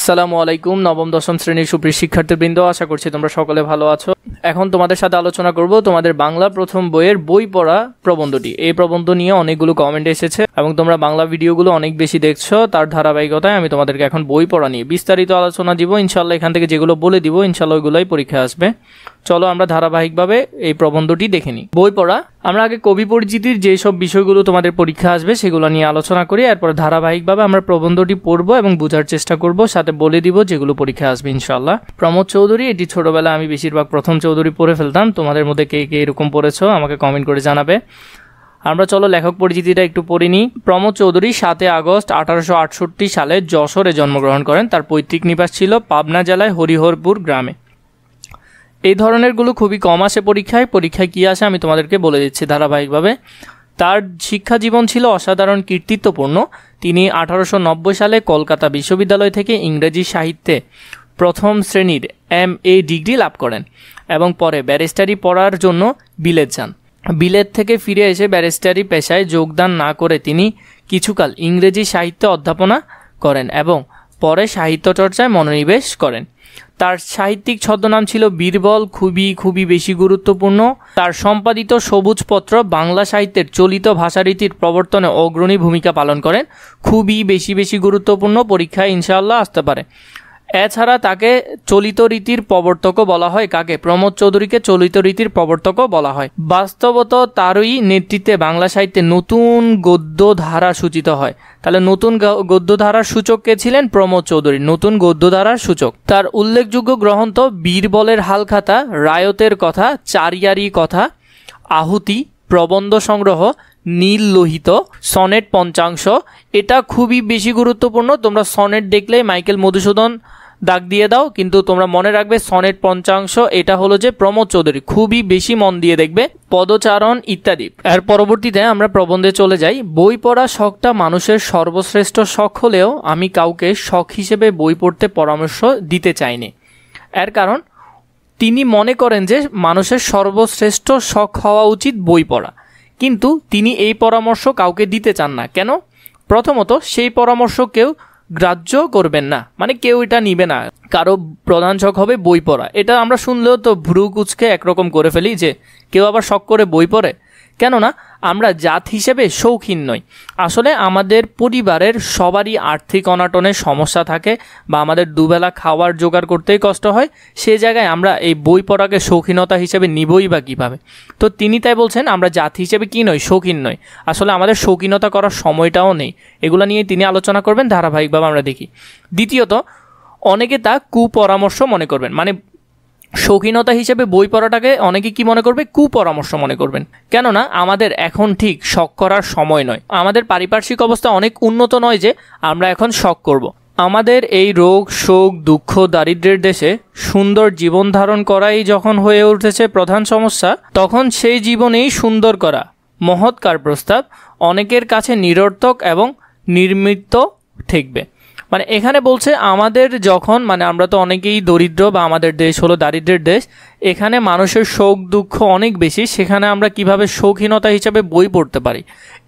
আসসালামু আলাইকুম নবম দশম শ্রেণীর সুপ্রিয় শিক্ষার্থীবৃন্দ, আশা করছি তোমরা সকলে ভালো আছো। এখন তোমাদের সাথে আলোচনা করব তোমাদের বাংলা প্রথম বইয়ের বই পড়া প্রবন্ধটি। এই প্রবন্ধ নিয়ে অনেকগুলো কমেন্ট এসেছে এবং তোমরা বাংলা ভিডিওগুলো অনেক বেশি দেখছো, তার ধারাবাহিকতায় আমি তোমাদেরকে এখন বই পড়া নিয়ে বিস্তারিত আলোচনা দিব ইনশাআল্লাহ। এখান থেকে যেগুলো বলে দিব ইনশাআল্লাহ ওইগুলোই পরীক্ষা আসবে। চলো আমরা ধারাবাহিকভাবে এই প্রবন্ধটি দেখে নিই। বই পড়া, আমরা আগে কবি পরিচিতির যেসব বিষয়গুলো তোমাদের পরীক্ষা আসবে সেগুলো নিয়ে আলোচনা করি, এরপর ধারাবাহিকভাবে আমরা প্রবন্ধটি পড়বো এবং বোঝার চেষ্টা করব, সাথে বলে দিব যেগুলো পরীক্ষা আসবে ইনশাআল্লাহ। প্রমোদ চৌধুরী, এটি ছোটবেলায় আমি বেশিরভাগ প্রথম চৌধুরী পড়ে ফেলতাম। তোমাদের মধ্যে কে কে এরকম পড়েছো আমাকে কমেন্ট করে জানাবে। আমরা চলো লেখক পরিচিতিটা একটু পড়ে নিই। প্রমোদ চৌধুরী 7 আগস্ট 1868 সালে যশোরে জন্মগ্রহণ করেন। তার পৈতৃক নিবাস ছিল পাবনা জেলায় হরিহরপুর গ্রামে। এই ধরনেরগুলো খুবই কম আসে পরীক্ষায় কী আসে আমি তোমাদেরকে বলে দিচ্ছি ধারাবাহিকভাবে। তার শিক্ষা জীবন ছিল অসাধারণ কীর্তিত্বপূর্ণ। তিনি 1890 সালে কলকাতা বিশ্ববিদ্যালয় থেকে ইংরেজি সাহিত্যে প্রথম শ্রেণীর MA ডিগ্রি লাভ করেন এবং পরে ব্যারিস্টারি পড়ার জন্য বিলেত যান। বিলেত থেকে ফিরে এসে ব্যারিস্টারি পেশায় যোগদান না করে তিনি কিছুকাল ইংরেজি সাহিত্যে অধ্যাপনা করেন এবং পরে সাহিত্য চর্চায় মনোনিবেশ করেন। তার সাহিত্যিক ছদ্মনাম ছিল বীরবল। খুবই বেশি গুরুত্বপূর্ণ, তার সম্পাদিত সবুজপত্র বাংলা সাহিত্যের চলিত ভাষারীতির প্রবর্তনে অগ্রণী ভূমিকা পালন করেন। খুবই বেশি গুরুত্বপূর্ণ, পরীক্ষায় ইনশাআল্লাহ আসতে পারে। এছাড়া তাকে চলিত রীতির প্রবর্তকও বলা হয়। কাকে? প্রমোদ চৌধুরীকে চলিত রীতির প্রবর্তকও বলা হয়। বাস্তবত তারই নেতৃত্বে বাংলা সাহিত্যে নতুন গদ্যধারা সূচিত হয়। তাহলে নতুন গদ্যধারার সূচক কে ছিলেন? প্রমোদ চৌধুরী, নতুন গদ্যধারার সূচক। তার উল্লেখযোগ্য গ্রন্থ বীরবলের হালখাতা, রায়তের কথা, চারিয়ারি কথা, আহুতি, প্রবন্ধ সংগ্রহ, নীল লোহিত, সনেট পঞ্চাংশ। এটা খুবই বেশি গুরুত্বপূর্ণ। তোমরা সনেট দেখলেই মাইকেল মধুসূদন দাগ দিয়ে দাও, কিন্তু তোমরা মনে রাখবে সনেট পঞ্চাংশ এটা হলো যে প্রমোদ চৌধুরী। খুবই বেশি মন দিয়ে দেখবে। পদচারণ ইত্যাদি। এর পরবর্তীতে আমরা প্রবন্ধে চলে যাই। বই পড়া শখটা মানুষের সর্বশ্রেষ্ঠ শখ হলেও আমি কাউকে শখ হিসেবে বই পড়তে পরামর্শ দিতে চাইনি। এর কারণ তিনি মনে করেন যে মানুষের সর্বশ্রেষ্ঠ শখ হওয়া উচিত বই পড়া, কিন্তু তিনি এই পরামর্শ কাউকে দিতে চান না। কেন? প্রথমত সেই পরামর্শ কেউ গ্রাহ্য করবেন না, মানে কেউ এটা নিবে না। কারো প্রধান শখ হবে বই পড়া, এটা আমরা শুনলেও তো ভ্রু কুচকে একরকম করে ফেলি যে কেউ আবার শখ করে বই পড়ে। কেননা আমরা জাত হিসেবে শৌখিন নই। আসলে আমাদের পরিবারের সবারই আর্থিক অনাটনের সমস্যা থাকে বা আমাদের দুবেলা খাওয়ার জোগাড় করতেই কষ্ট হয়। সে জায়গায় আমরা এই বই পড়াকে শৌখিনতা হিসেবে নিবই বা কীভাবে? তো তিনি তাই বলছেন আমরা জাত হিসেবে কি নই, শৌখিন নই। আসলে আমাদের শৌখিনতা করার সময়টাও নেই। এগুলো নিয়ে তিনি আলোচনা করবেন ধারাবাহিকভাবে আমরা দেখি। দ্বিতীয়ত, অনেকে তা কুপরামর্শ মনে করবেন, মানে শৌখিনতা হিসেবে বই পড়াটাকে অনেকে কি মনে করবে? কুপরামর্শ মনে করবেন। কেননা আমাদের এখন ঠিক শখ করার সময় নয়। আমাদের পারিপার্শ্বিক অবস্থা অনেক উন্নত নয় যে আমরা এখন শখ করব। আমাদের এই রোগ, শোক, দুঃখ, দারিদ্র্যের দেশে সুন্দর জীবন ধারণ করাই যখন হয়ে উঠেছে প্রধান সমস্যা, তখন সেই জীবনেই সুন্দর করা মহৎকার প্রস্তাব অনেকের কাছে নিরর্থক এবং নির্মিত ঠেকবে। মানে এখানে বলছে আমাদের যখন, মানে আমরা তো অনেকেই দরিদ্র বা আমাদের দেশ হলো দারিদ্র্যের দেশ, এখানে মানুষের শোক দুঃখ অনেক বেশি, সেখানে আমরা কিভাবে শৌখিনতা হিসাবে বই পড়তে পারি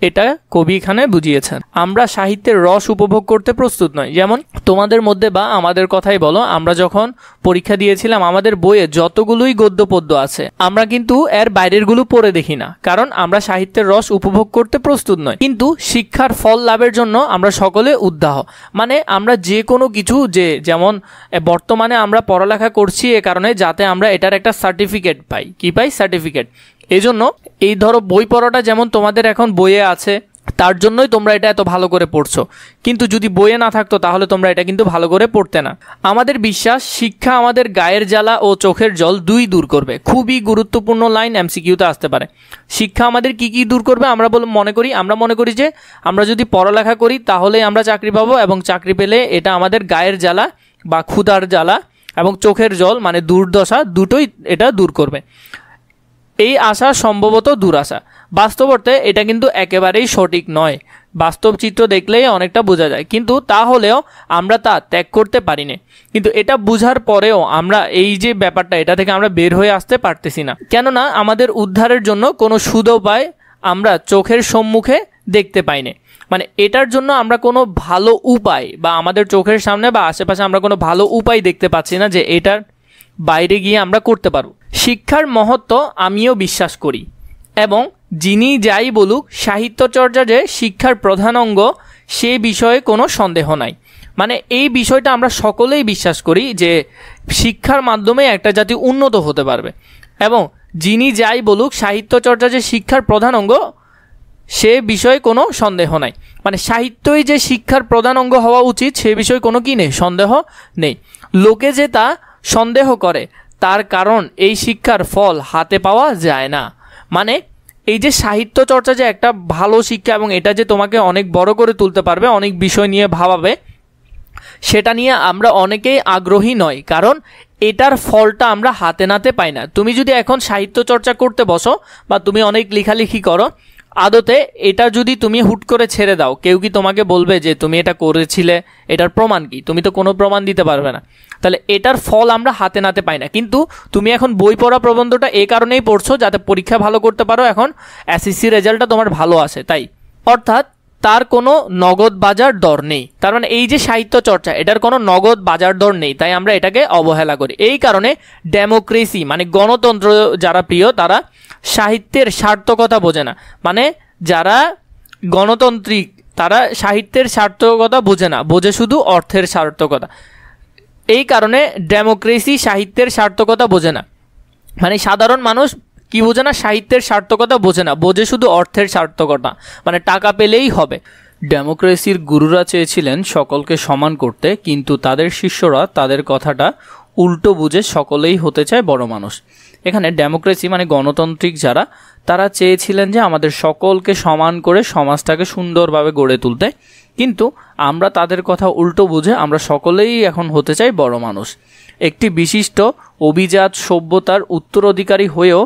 এটা কবি এখানে বুঝিয়েছেন। আমরা সাহিত্যের রস উপভোগ করতে প্রস্তুত নই। যেমন তোমাদের মধ্যে বা আমাদের কথাই বলো, আমরা যখন পরীক্ষা দিয়েছিলাম আমাদের বইয়ে যতগুলোই গদ্যপদ্য আছে আমরা কিন্তু এর বাইরেরগুলো পড়ে দেখি না, কারণ আমরা সাহিত্যের রস উপভোগ করতে প্রস্তুত নই। কিন্তু শিক্ষার ফল লাভের জন্য আমরা সকলে উদ্দাহ। মানে আমরা যে কোনো কিছু, যে যেমন বর্তমানে আমরা পড়ালেখা করছি এ কারণে যাতে আমরা এটার একটা সার্টিফিকেট পাই। কি পাই? সার্টিফিকেট। এই জন্য এই ধরো বই পড়াটা যেমন তোমাদের এখন বইয়ে আছে তার জন্যই তোমরা এটা এত ভালো করে পড়ছো, কিন্তু যদি বইয়ে না থাকতো তাহলে তোমরা এটা কিন্তু ভালো করে পড়তে না। আমাদের বিশ্বাস শিক্ষা আমাদের গায়ের জ্বালা ও চোখের জল দুই দূর করবে। খুবই গুরুত্বপূর্ণ লাইন, MCQতে আসতে পারে। শিক্ষা আমাদের কি দূর করবে? আমরা মনে করি যে আমরা যদি পড়ালেখা করি তাহলে আমরা চাকরি পাবো, এবং চাকরি পেলে এটা আমাদের গায়ের জ্বালা বা ক্ষুধার জ্বালা এবং চোখের জল মানে দুর্দশা দুটোই এটা দূর করবে। এই আশা সম্ভবত দুরাশা। বাস্তবতে এটা কিন্তু একেবারেই সঠিক নয়। বাস্তব চিত্র দেখলেই অনেকটা বোঝা যায়, কিন্তু তাহলেও আমরা তা ত্যাগ করতে পারি না। কিন্তু এটা বোঝার পরেও আমরা এই যে ব্যাপারটা, এটা থেকে আমরা বের হয়ে আসতে পারতেছি না। কেননা আমাদের উদ্ধারের জন্য কোনো সুদোপায় আমরা চোখের সম্মুখে দেখতে পাই না। মানে এটার জন্য আমরা কোনো ভালো উপায় বা আমাদের চোখের সামনে বা আশেপাশে আমরা কোনো ভালো উপায় দেখতে পাচ্ছি না যে এটার বাইরে গিয়ে আমরা করতে পারব। শিক্ষার মহত্ব আমিও বিশ্বাস করি, এবং যিনি যাই বলুক সাহিত্যচর্চা যে শিক্ষার প্রধান অঙ্গ সে বিষয়ে কোনো সন্দেহ নাই। মানে এই বিষয়টা আমরা সকলেই বিশ্বাস করি যে শিক্ষার মাধ্যমে একটা জাতি উন্নত হতে পারবে, এবং যিনি যাই বলুক সাহিত্যচর্চা যে শিক্ষার প্রধান অঙ্গ সে বিষয়ে কোনো সন্দেহ নাই। মানে সাহিত্যই যে শিক্ষার প্রধান অঙ্গ হওয়া উচিত সে বিষয়ে কোনো কি নেই, সন্দেহ নেই। লোকে যে তা সন্দেহ করে তার কারণ এই শিক্ষার ফল হাতে পাওয়া যায় না। মানে এই যে সাহিত্য চর্চা যে একটা ভালো শিক্ষা এবং এটা যে তোমাকে অনেক বড় করে তুলতে পারবে, অনেক বিষয় নিয়ে ভাবাবে, সেটা নিয়ে আমরা অনেকেই আগ্রহী নয়, কারণ এটার ফলটা আমরা হাতে নাতে পাই না। তুমি যদি এখন সাহিত্য চর্চা করতে বসো বা তুমি অনেক লেখালেখি করো, আদতে এটা যদি তুমি হুট করে ছেড়ে দাও, কেউ কি তোমাকে বলবে যে তুমি এটা করেছিলে, এটার প্রমাণ কি? তুমি তো কোনো প্রমাণ দিতে পারবে না। তাহলে এটার ফল আমরা হাতে নাতে পাই না। কিন্তু তুমি এখন বই পড়া প্রবন্ধটা এই কারণেই পড়ছো যাতে পরীক্ষা ভালো করতে পারো, এখন এসএসসি রেজাল্টটা তোমার ভালো আসে তাই। অর্থাৎ তার কোনো নগদ বাজার দর নেই। তার মানে এই যে সাহিত্য চর্চা এটার কোনো নগদ বাজার দর নেই, তাই আমরা এটাকে অবহেলা করি। এই কারণে ডেমোক্রেসি মানে গণতন্ত্র যারা প্রিয় তারা সাহিত্যের সার্থকতা বোঝে না। মানে যারা গণতান্ত্রিক তারা সাহিত্যের সার্থকতা বোঝে না, বোঝে শুধু অর্থের সার্থকতা। এই কারণে ডেমোক্রেসি সাহিত্যের সার্থকতা বোঝে না। মানে সাধারণ মানুষ কি বোঝে না, সাহিত্যের সার্থকতা বোঝে না, বোঝে শুধু অর্থের সার্থকতা, মানে টাকা পেলেই হবে। ডেমোক্রেসির গুরুরা চেয়েছিলেন সকলকে সমান করতে, কিন্তু তাদের শিষ্যরা তাদের কথাটা উল্টো বুঝে সকলেই হতে চায় বড় মানুষ। এখানে ডেমোক্রেসি মানে গণতান্ত্রিক যারা, তারা চেয়েছিলেন যে আমাদের সকলকে সমান করে সমাজটাকে সুন্দরভাবে গড়ে তুলতে, কিন্তু আমরা তাদের কথা উল্টো বুঝে আমরা সকলেই এখন হতে চাই বড় মানুষ। একটি বিশিষ্ট অভিজাত সভ্যতার উত্তরাধিকারী হয়েও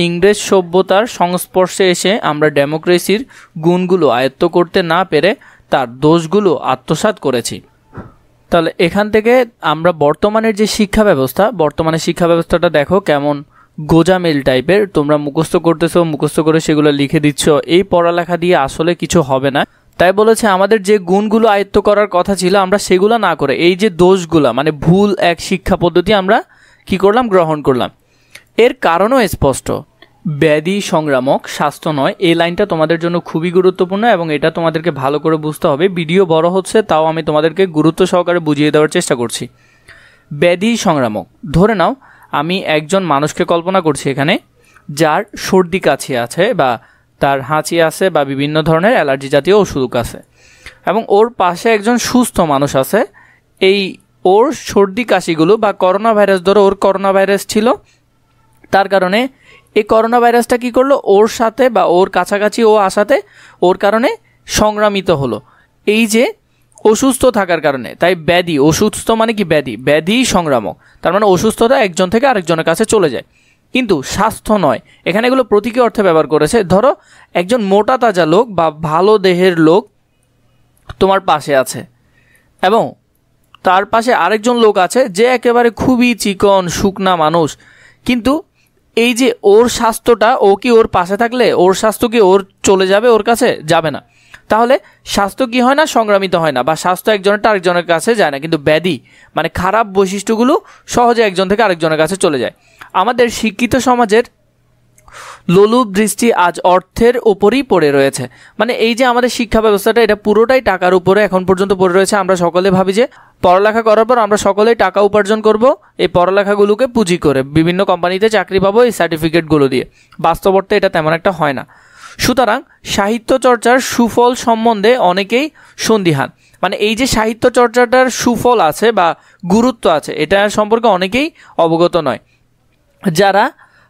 ইংরেজ সভ্যতার সংস্পর্শে এসে আমরা ডেমোক্রেসির গুণগুলো আয়ত্ত করতে না পেরে তার দোষগুলো আত্মসাৎ করেছি। তাহলে এখান থেকে আমরা বর্তমানের যে শিক্ষা ব্যবস্থা, বর্তমানের শিক্ষা ব্যবস্থাটা দেখো কেমন গোজামিল টাইপের। তোমরা মুখস্থ করতেছো, মুখস্থ করে সেগুলো লিখে দিচ্ছ, এই পড়ালেখা দিয়ে আসলে কিছু হবে না। তাই বলেছে আমাদের যে গুণগুলো আয়ত্ত করার কথা ছিল আমরা সেগুলো না করে এই যে দোষগুলা মানে ভুল এক শিক্ষা পদ্ধতি আমরা কি করলাম, গ্রহণ করলাম। এর কারণও স্পষ্ট, ব্যাধি সংক্রামক, স্বাস্থ্য নয়। এই লাইনটা তোমাদের জন্য খুবই গুরুত্বপূর্ণ এবং এটা তোমাদেরকে ভালো করে বুঝতে হবে। ভিডিও বড় হচ্ছে তাও আমি তোমাদেরকে গুরুত্ব সহকারে বুঝিয়ে দেওয়ার চেষ্টা করছি। ব্যাধি সংক্রামক, ধরে নাও আমি একজন মানুষকে কল্পনা করছি এখানে যার সর্দি কাশি আছে বা তার হাঁচি আছে বা বিভিন্ন ধরনের অ্যালার্জি জাতীয় অসুখ আছে, এবং ওর পাশে একজন সুস্থ মানুষ আছে। এই ওর সর্দি কাশিগুলো বা করোনা ভাইরাস, ধরো ওর করোনা ভাইরাস ছিল, তার কারণে এই করোনা ভাইরাসটা কি করলো, ওর সাথে বা ওর কাছাকাছি ও আসাতে ওর কারণে সংক্রামিত হলো এই যে অসুস্থ থাকার কারণে। তাই ব্যাধি, অসুস্থ মানে কি ব্যাধি, ব্যাধি সংক্রামক, তার মানে অসুস্থতা একজন থেকে আরেকজনের কাছে চলে যায়। কিন্তু স্বাস্থ্য নয়, এখানে এগুলো প্রতীকী অর্থে ব্যবহার করেছে। ধরো একজন মোটা তাজা লোক বা ভালো দেহের লোক তোমার পাশে আছে এবং তার পাশে আরেকজন লোক আছে যে একেবারে খুবই চিকন শুকনা মানুষ, কিন্তু এই যে ওর স্বাস্থ্যটা, ও কি ওর পাশে থাকলে ওর স্বাস্থ্য কি ওর চলে যাবে, ওর কাছে যাবে না। তাহলে স্বাস্থ্য কি হয় না, সংক্রামিত হয় না, বা স্বাস্থ্য একজনের আরেকজনের কাছে যায় না। কিন্তু ব্যাধি মানে খারাপ বৈশিষ্ট্যগুলো সহজে একজন থেকে আরেকজনের কাছে চলে যায়। আমাদের শিক্ষিত সমাজের লোলুপ দৃষ্টি আজ অর্থের উপরই পড়ে রয়েছে। মানে এই যে আমাদের শিক্ষা ব্যবস্থাটা এটা পুরোটাই টাকার উপরে এখন পর্যন্ত পড়ে রয়েছে। আমরা সকলে ভাবি যে পড়ালেখা করার পর আমরা সকলেই টাকা উপার্জন করব এই পড়ালেখাগুলোকে পুঁজি করে, বিভিন্ন কোম্পানিতে চাকরি পাবো এই সার্টিফিকেটগুলো দিয়ে। বাস্তব অর্থে এটা তেমন একটা হয় না। সুতরাং সাহিত্য চর্চার সুফল সম্বন্ধে অনেকেই সন্দিহান। মানে এই যে সাহিত্য চর্চাটার সুফল আছে বা গুরুত্ব আছে এটা সম্পর্কে অনেকেই অবগত নয়। যারা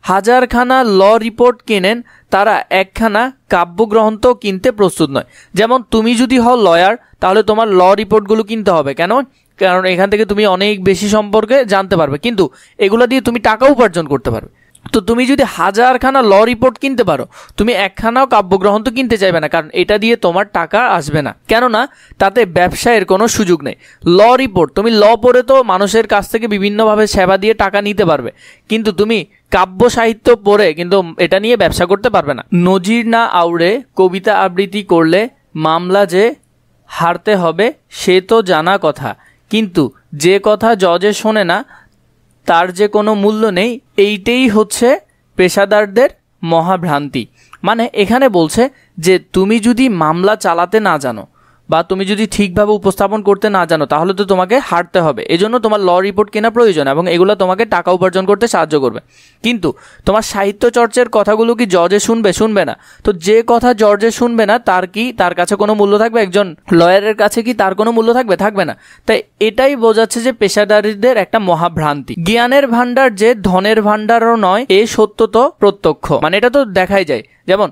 হাজারখানা ল রিপোর্ট কেনেন তারা একখানা কাব্যগ্রন্থ কিনতে প্রস্তুত নয়। যেমন তুমি যদি হও লয়ার তাহলে তোমার ল রিপোর্টগুলো কিনতে হবে। কেন? কারণ এখান থেকে তুমি অনেক বেশি সম্পর্কে জানতে পারবে, কিন্তু এগুলো দিয়ে তুমি টাকা উপার্জন করতে পারবে। তো তুমি যদি হাজারখানা ল রিপোর্ট কিনতে পারো, তুমি একখানাও কাব্যগ্রন্থ কিনতে চাইবে না, কারণ এটা দিয়ে তোমার টাকা আসবে না। কেননা তাতে ব্যবসায়ের কোনো সুযোগ নেই। ল রিপোর্ট, তুমি ল পড়ে তো মানুষের কাছ থেকে বিভিন্নভাবে সেবা দিয়ে টাকা নিতে পারবে, কিন্তু তুমি কাব্য সাহিত্য পড়ে কিন্তু এটা নিয়ে ব্যবসা করতে পারবে না। নজির না আউড়ে কবিতা আবৃত্তি করলে মামলা যে হারতে হবে সে তো জানা কথা, কিন্তু যে কথা জজে শোনে না তার যে কোনো মূল্য নেই, এইটাই হচ্ছে পেশাদারদের মহাভ্রান্তি। মানে এখানে বলছে যে তুমি যদি মামলা চালাতে না জানো বা তুমি যদি ঠিকভাবে উপস্থাপন করতে না জানো তাহলে তো তোমাকে হারতে হবে। এজন্য তোমার ল রিপোর্ট কেনা প্রয়োজন এবং এগুলো তোমাকে টাকা উপার্জন করতে সাহায্য করবে। কিন্তু তোমার সাহিত্য চর্চার কথাগুলো কি জজে শুনবে না? তো যে কথা জজে শুনবে না তার কাছে কোনো মূল্য থাকবে? একজন লয়ারের কাছে কি তার কোনো মূল্য থাকবে না। তাই এটাই বোঝাচ্ছে যে পেশাদারীদের একটা মহাভ্রান্তি। জ্ঞানের ভান্ডার যে ধনের ভান্ডারও নয়, এ সত্য তো প্রত্যক্ষ। মানে এটা তো দেখাই যায়। যেমন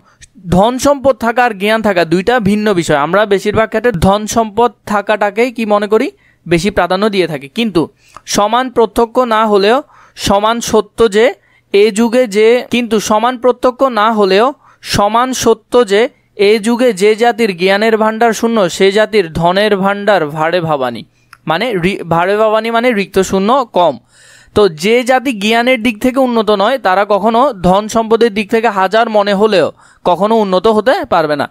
ধন সম্পদ থাকা আর জ্ঞান থাকা দুইটা ভিন্ন বিষয়। আমরা বেশিরভাগ ক্ষেত্রে ধন সম্পদ থাকাটাকেই কি মনে করি, বেশি প্রাধান্য দিয়ে থাকি। কিন্তু সমান প্রত্যক্ষ না হলেও সমান সত্য যে এ যুগে এ যুগে যে জাতির জ্ঞানের ভান্ডার শূন্য সে জাতির ধনের ভান্ডার ভাড়ে ভাবানি। মানে রিক্ত শূন্য কম। তো যে জাতি জ্ঞানের দিক থেকে উন্নত নয় তারা কখনো ধন সম্পদের দিক থেকে হাজার মনে হলেও কখনো উন্নত হতে পারবে না।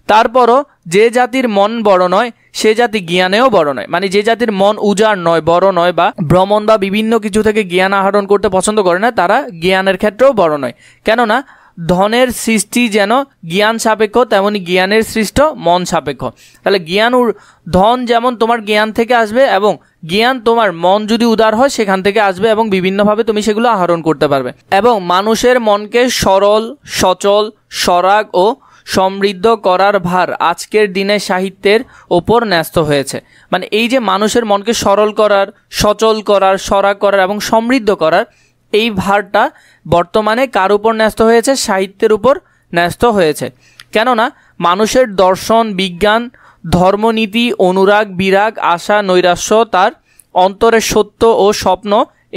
তারপরও যে জাতির মন বড় নয় সে জাতি জ্ঞানেও বড় নয়। মানে যে জাতির মন উজাড় নয়, বড় নয়, বা ভ্রমণ বা বিভিন্ন কিছু থেকে জ্ঞান আহরণ করতে পছন্দ করে না, তারা জ্ঞানের ক্ষেত্রেও বড় নয়। কেননা ধনের সৃষ্টি যেন জ্ঞান সাপেক্ষ তেমনি জ্ঞানের সৃষ্ট মন সাপেক্ষ। তাহলে ধন যেমন তোমার জ্ঞান থেকে আসবে এবং জ্ঞান তোমার মন যদি উদার হয় সেখান থেকে আসবে এবং বিভিন্নভাবে তুমি সেগুলো আহরণ করতে পারবে। এবং মানুষের মনকে সরল, সচল, সরাগ ও সমৃদ্ধ করার ভার আজকের দিনে সাহিত্যের ওপর ন্যস্ত হয়েছে। মানে এই যে মানুষের মনকে সরল করার, সচল করার, সরাগ করার এবং সমৃদ্ধ করার, এই ভারটা বর্তমানে কার উপর ন্যস্ত হয়েছে? সাহিত্যের উপর ন্যস্ত হয়েছে। কেননা মানুষের দর্শন, বিজ্ঞান, ধর্মনীতি, অনুরাগ, বিরাগ, আশা, নৈরাশ্য, তার অন্তরের সত্য ও স্বপ্ন,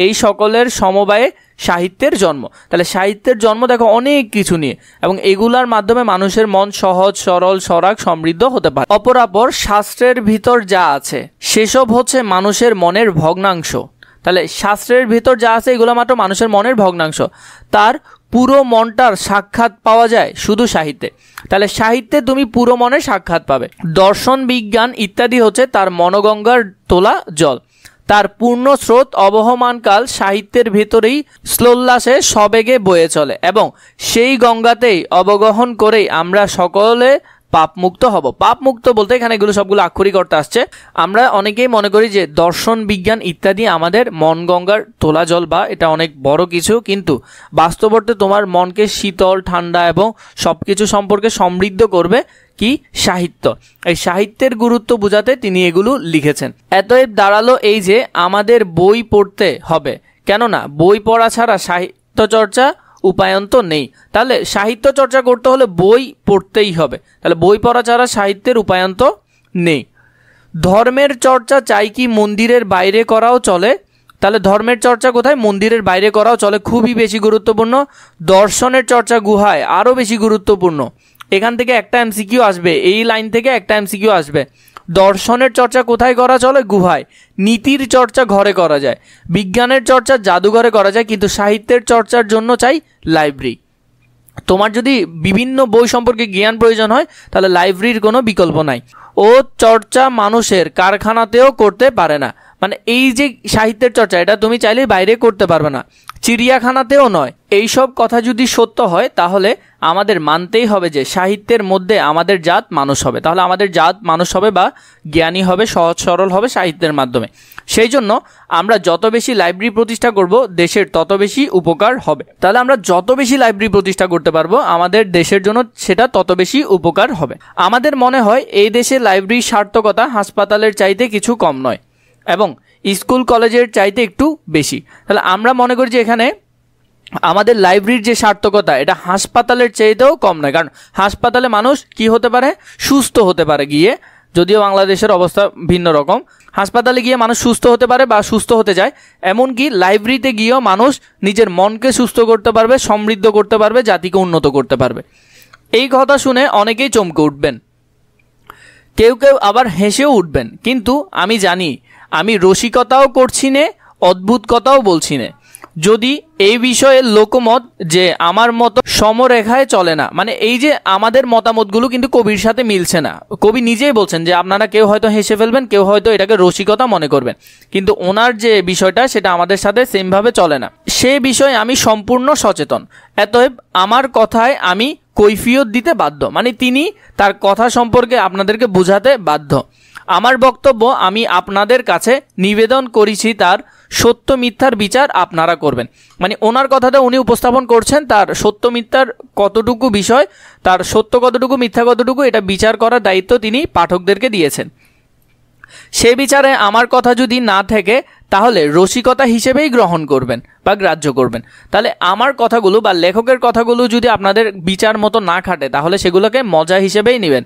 এই সকলের সমবায়ে সাহিত্যের জন্ম। তাহলে সাহিত্যের জন্ম দেখো অনেক কিছু নিয়ে, এবং এগুলার মাধ্যমে মানুষের মন সহজ, সরল, সরাগ, সমৃদ্ধ হতে পারে। অপরাপর শাস্ত্রের ভিতর যা আছে সেসব হচ্ছে মানুষের মনের ভগ্নাংশ। তাহলে শাস্ত্রের ভিতর যা আছে এগুলো মাত্র মানুষের মনের ভগ্নাংশ। তার পুরো মনটার সাক্ষাৎ পাওয়া যায় শুধু সাহিত্যে। তাহলে সাহিত্যে তুমি পুরো মনের সাক্ষাৎ পাবে। দর্শন, বিজ্ঞান ইত্যাদি হচ্ছে তার মনোগঙ্গার তোলা জল। তার পূর্ণ স্রোত অবহমানকাল সাহিত্যের ভেতরেই স্লোল্লাসে সবেগে বয়ে চলে এবং সেই গঙ্গাতেই অবগাহন করেই আমরা সকলে পাপমুক্ত হব। পাপমুক্ত বলতে এখানে এগুলো সবগুলো আক্ষরিক অর্থ আসছে। আমরা অনেকেই মনে করি যে দর্শন, বিজ্ঞান ইত্যাদি আমাদের মন গঙ্গার তোলা জল, বা এটা অনেক বড় কিছু, কিন্তু বাস্তবতে তোমার মনকে শীতল, ঠান্ডা এবং সব কিছু সম্পর্কে সমৃদ্ধ করবে কি? সাহিত্য। এই সাহিত্যের গুরুত্ব বোঝাতে তিনি এগুলো লিখেছেন। এতএব দাঁড়ালো এই যে আমাদের বই পড়তে হবে, কেননা বই পড়া ছাড়া সাহিত্য চর্চা উপায়ন্ত নেই। তাহলে সাহিত্য চর্চা করতে হলে বই পড়তেই হবে। তাহলে বই পড়া ছাড়া সাহিত্যের উপায়ন্ত নেই। ধর্মের চর্চা চাই কি মন্দিরের বাইরে করাও চলে? তাহলে ধর্মের চর্চা কোথায়? মন্দিরের বাইরে করাও চলে, খুবই বেশি গুরুত্বপূর্ণ। দর্শনের চর্চা গুহায়, আরও বেশি গুরুত্বপূর্ণ। এখান থেকে একটা এমসিকিউ আসবে, এই লাইন থেকে একটা এমসিকিউ আসবে। দর্শনের চর্চা কোথায় করা চলে? গুহায়। নীতির চর্চা ঘরে করা যায়, বিজ্ঞানের চর্চা জাদুঘরে করা যায়, কিন্তু সাহিত্যের চর্চার জন্য চাই লাইব্রেরি। তোমার যদি বিভিন্ন বই সম্পর্কে জ্ঞান প্রয়োজন হয় তাহলে লাইব্রেরির কোনো বিকল্প নাই। ও চর্চা মানুষের কারখানাতেও করতে পারে না। মানে এই যে সাহিত্যের চর্চা, এটা তুমি চাইলে বাইরে করতে পারবে না, চিড়িয়াখানাতেও নয়। এইসব কথা যদি সত্য হয় তাহলে আমাদের মানতেই হবে যে সাহিত্যের মধ্যে আমাদের জাত মানুষ হবে। তাহলে আমাদের জাত মানুষ হবে বা জ্ঞানী হবে, সহজ সরল হবে সাহিত্যের মাধ্যমে। সেই জন্য আমরা যত বেশি লাইব্রেরি প্রতিষ্ঠা করব দেশের তত বেশি উপকার হবে। তাহলে আমরা যত বেশি লাইব্রেরি প্রতিষ্ঠা করতে পারবো আমাদের দেশের জন্য সেটা তত বেশি উপকার হবে। আমাদের মনে হয় এই দেশে লাইব্রেরির সার্থকতা হাসপাতালের চাইতে কিছু কম নয় এবং স্কুল কলেজের চাইতে একটু বেশি। তাহলে আমরা মনে করি যে এখানে আমাদের লাইব্রেরির যে সার্থকতা এটা হাসপাতালের চাইতেও কম নয়। কারণ হাসপাতালে মানুষ কি হতে পারে? সুস্থ হতে পারে গিয়ে, যদিও বাংলাদেশের অবস্থা ভিন্ন রকম। হাসপাতালে গিয়ে মানুষ সুস্থ হতে পারে বা সুস্থ হতে যায়, এমনকি লাইব্রেরিতে গিয়েও মানুষ নিজের মনকে সুস্থ করতে পারবে, সমৃদ্ধ করতে পারবে, জাতিকে উন্নত করতে পারবে। এই কথা শুনে অনেকেই চমকে উঠবেন, কেউ কেউ আবার হেসেও উঠবেন। কিন্তু আমি জানি আমি রসিকতাও করছি নে, অদ্ভুত কথাও বলছি নে। যদি এই বিষয়ে লোকমত যে আমার মতো সমরেখায় চলে না, মানে এই যে আমাদের মতামতগুলো কিন্তু কবির সাথে মিলছে না। কবি নিজেই বলছেন যে আপনারা কেউ হয়তো হেসে ফেলবেন, কেউ হয়তো এটাকে রসিকতা মনে করবেন, কিন্তু ওনার যে বিষয়টা সেটা আমাদের সাথে সেমভাবে চলে না। সে বিষয়ে আমি সম্পূর্ণ সচেতন, অতএব আমার কথায় আমি কৈফিয়ত দিতে বাধ্য, মানে তিনি তার কথা সম্পর্কে আপনাদেরকে বোঝাতে বাধ্য। আমার বক্তব্য আমি আপনাদের কাছে নিবেদন করেছি, তার সত্য মিথ্যার বিচার আপনারা করবেন। মানে ওনার কথাটা উনি উপস্থাপন করছেন, তার সত্য মিথ্যার কতটুকু বিষয়, তার সত্য কতটুকু মিথ্যা কতটুকু, এটা বিচার করার দায়িত্ব তিনি পাঠকদেরকে দিয়েছেন। সে বিচারে আমার কথা যদি না থাকে তাহলে রসিকতা হিসেবেই গ্রহণ করবেন বা গ্রাহ্য করবেন। তাহলে আমার কথাগুলো বা লেখকের কথাগুলো যদি আপনাদের বিচার মতো না খাটে তাহলে সেগুলোকে মজা হিসেবেই নেবেন।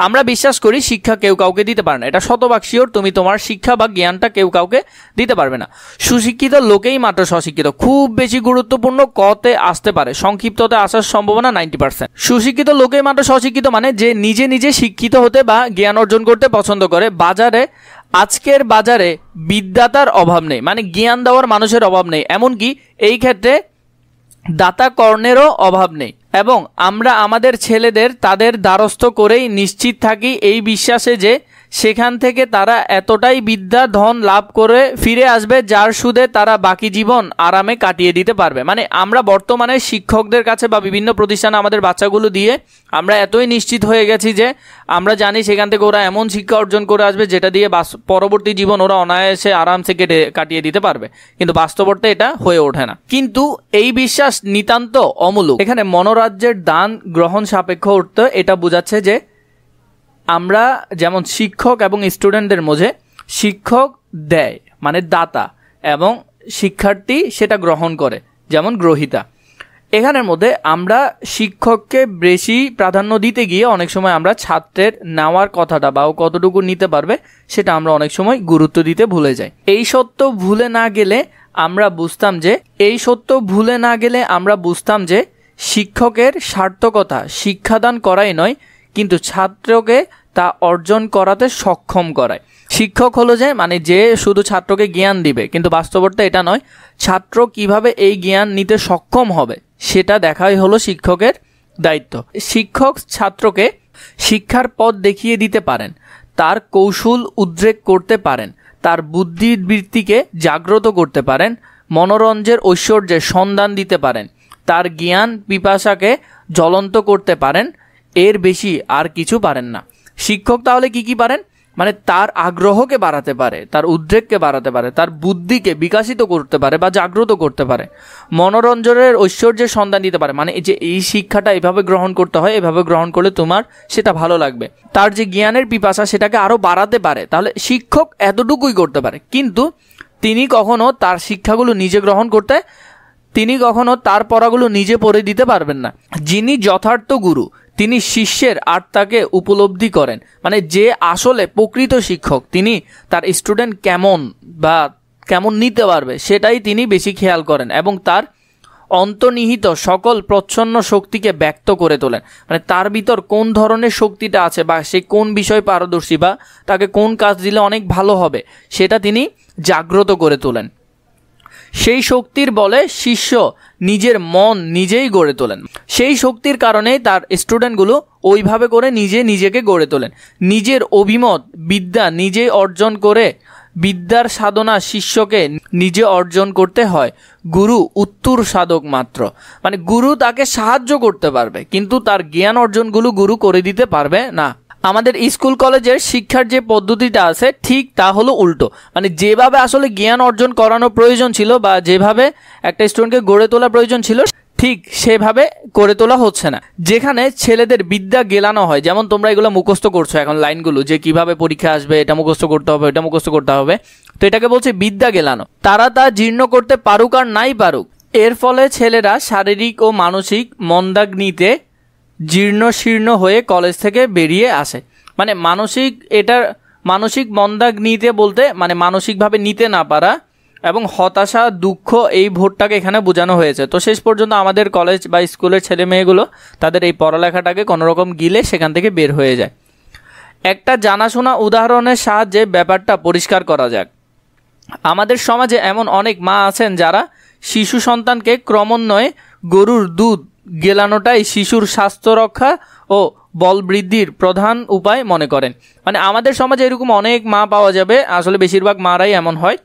আমরা বিশ্বাস করি শিক্ষা কেউ কাউকে দিতে পারে না, এটা শতভাগ শিওর। তুমি তোমার শিক্ষা বা জ্ঞানটা কেউ কাউকে দিতে পারবে না। সুশিক্ষিত লোকেই মাত্র স্বশিক্ষিত, খুব বেশি গুরুত্বপূর্ণ কতে আসতে পারে, সংক্ষিপ্ততে আসার সম্ভাবনা 90%। সুশিক্ষিত লোকেই মাত্র স্বশিক্ষিত মানে যে নিজে নিজে শিক্ষিত হতে বা জ্ঞান অর্জন করতে পছন্দ করে। আজকের বাজারে বিদ্যাতার অভাব নেই, মানে জ্ঞান দেওয়ার মানুষের অভাব নেই, এমনকি এই ক্ষেত্রে দাতা কর্ণেরও অভাব নেই। এবং আমরা আমাদের ছেলেদের তাদের দ্বারস্থ করেই নিশ্চিত থাকি এই বিশ্বাসে যে সেখান থেকে তারা এতটাই বিদ্যা ধন লাভ করে ফিরে আসবে যার সুদে তারা বাকি জীবন আরামে কাটিয়ে দিতে পারবে। মানে আমরা বর্তমানে শিক্ষকদের কাছে বা বিভিন্ন প্রতিষ্ঠানে আমাদের বাচ্চাগুলো দিয়ে আমরা এতই নিশ্চিত হয়ে গেছি যে আমরা জানি সেখান থেকে ওরা এমন শিক্ষা অর্জন করে আসবে যেটা দিয়ে পরবর্তী জীবন ওরা অনায়াসে আরামসে কাটিয়ে দিতে পারবে, কিন্তু বাস্তবতে এটা হয়ে ওঠে না। কিন্তু এই বিশ্বাস নিতান্ত অমূলক। এখানে মনোরাজ্যের দান গ্রহণ সাপেক্ষ অর্থ এটা বোঝাচ্ছে যে আমরা যেমন শিক্ষক এবং স্টুডেন্টদের মধ্যে শিক্ষক দেয় মানে দাতা এবং শিক্ষার্থী সেটা গ্রহণ করে যেমন গ্রহীতা। এখানের মধ্যে আমরা শিক্ষককে বেশি প্রাধান্য দিতে গিয়ে অনেক সময় আমরা ছাত্রের নেওয়ার কথাটা বা ও কতটুকু নিতে পারবে সেটা আমরা অনেক সময় গুরুত্ব দিতে ভুলে যাই। এই সত্য ভুলে না গেলে আমরা বুঝতাম যে শিক্ষকের সার্থকতা শিক্ষাদান করাই নয়, কিন্তু ছাত্রকে তা অর্জন করাতে সক্ষম করায়। শিক্ষক হলো যে মানে যে শুধু ছাত্রকে জ্ঞান দিবে, কিন্তু বাস্তবতা এটা নয়। ছাত্র কিভাবে এই জ্ঞান নিতে সক্ষম হবে সেটা দেখাই হলো শিক্ষকের দায়িত্ব। শিক্ষক ছাত্রকে শিক্ষার পথ দেখিয়ে দিতে পারেন, তার কৌশল উদ্রেক করতে পারেন, তার বুদ্ধিবৃত্তিকে জাগ্রত করতে পারেন, মনোরঞ্জের ঐশ্বর্যের সন্ধান দিতে পারেন, তার জ্ঞান পিপাসাকে জ্বলন্ত করতে পারেন, এর বেশি আর কিছু পারেন না। শিক্ষক তাহলে কি পারেন? মানে তার আগ্রহকে বাড়াতে পারে, তার উদ্রেককে বাড়াতে পারে, তার বুদ্ধিকে বিকাশিত করতে পারে বা জাগ্রত করতে পারে, মনোরঞ্জনের ঐশ্বর্যের সন্ধান দিতে পারে, মানে এই যে এই শিক্ষাটা এভাবে গ্রহণ করতে হয়, এভাবে গ্রহণ করলে তোমার সেটা ভালো লাগবে, তার যে জ্ঞানের পিপাসা সেটাকে আরও বাড়াতে পারে। তাহলে শিক্ষক এতটুকুই করতে পারে, কিন্তু তিনি কখনো তার শিক্ষাগুলো নিজে গ্রহণ করতে, তিনি কখনো তার পড়াগুলো নিজে পড়ে দিতে পারবেন না। যিনি যথার্থ গুরু তিনি শিষ্যের আত্মাকে উপলব্ধি করেন, মানে যে আসলে প্রকৃত শিক্ষক তিনি তার স্টুডেন্ট কেমন নিতে পারবে সেটাই তিনি বেশি খেয়াল করেন এবং তার অন্তর্নিহিত সকল প্রচ্ছন্ন শক্তিকে ব্যক্ত করে তোলেন। মানে তার ভিতর কোন ধরনের শক্তিটা আছে বা সে কোন বিষয়ে পারদর্শী বা তাকে কোন কাজ দিলে অনেক ভালো হবে সেটা তিনি জাগ্রত করে তোলেন। সেই শক্তির বলে শিষ্য নিজের মন নিজেই গড়ে তোলেন। সেই শক্তির কারণেই তার স্টুডেন্টগুলো ওইভাবে করে নিজেকে গড়ে তোলেন। নিজের অভিমত বিদ্যা নিজেই অর্জন করে, বিদ্যার সাধনা শিষ্যকে নিজে অর্জন করতে হয়। গুরু উত্তর সাধক মাত্র, মানে গুরু তাকে সাহায্য করতে পারবে কিন্তু তার জ্ঞান অর্জনগুলো গুরু করে দিতে পারবে না। আমাদের স্কুল কলেজের শিক্ষার যে পদ্ধতিটা আছে ঠিক তা হলো উল্টো, মানে যেভাবে আসলে জ্ঞান অর্জন করানো প্রয়োজন ছিল বা যেভাবে একটা স্টুডেন্টকে গড়ে তোলা প্রয়োজন ছিল ঠিক সেভাবে করে তোলা হচ্ছে না। যেখানে ছেলেদের বিদ্যা গেলানো হয়, যেমন তোমরা এগুলো মুখস্থ করছো এখন লাইনগুলো যে কিভাবে পরীক্ষা আসবে, এটা মুখস্থ করতে হবে, এটা মুখস্থ করতে হবে, তো এটাকে বলছে বিদ্যা গেলানো। তারা তা জীর্ণ করতে পারুক আর নাই পারুক, এর ফলে ছেলেরা শারীরিক ও মানসিক মন্দাগ্নিতে জীর্ণ শীর্ণ হয়ে কলেজ থেকে বেরিয়ে আসে। মানে মানসিক মন্দাগ্নিতে বলতে মানে মানসিকভাবে নিতে না পারা এবং হতাশা দুঃখ এই ভোটটাকে এখানে বোঝানো হয়েছে। তো শেষ পর্যন্ত আমাদের কলেজ বা স্কুলের ছেলে মেয়েগুলো তাদের এই পড়ালেখাটাকে কোনোরকম গিলে সেখান থেকে বের হয়ে যায়। একটা জানাশোনা উদাহরণের সাহায্যে ব্যাপারটা পরিষ্কার করা যাক। আমাদের সমাজে এমন অনেক মা আছেন যারা শিশু সন্তানকে ক্রমান্বয়ে গরুর দুধ গেলানোটাই শিশুর স্বাস্থ্য রক্ষা ও বল বৃদ্ধির প্রধান উপায় মনে করেন। মানে আমাদের সমাজে এরকম অনেক মা পাওয়া যাবে, আসলে বেশিরভাগ মারাই এমন হয়।